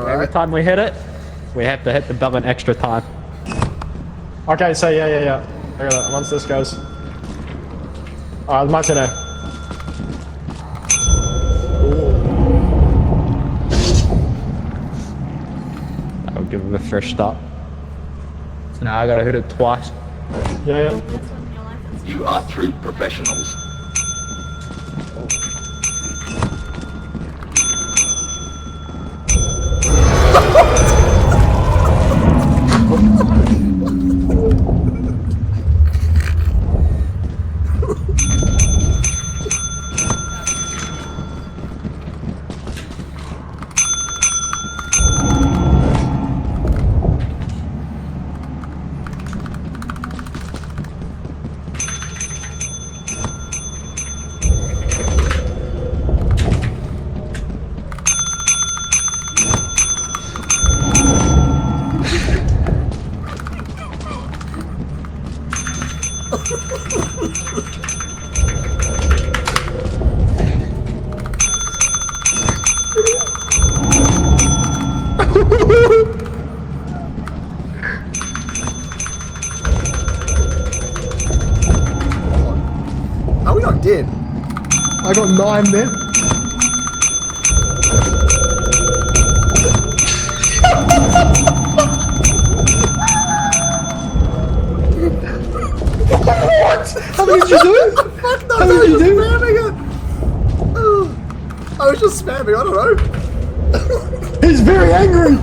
Every time we hit it, we have to hit the bell an extra time. Okay, so yeah. Look at that. Once this goes. Alright, my turn now. I'll give him a fresh start. So now I gotta hit it twice. Yeah. You are true professionals. Are we not dead? I got 9 there. What? How many did you do? Fuck no, How I did was you just do? spamming it. I was just spamming, I don't know. He's very angry.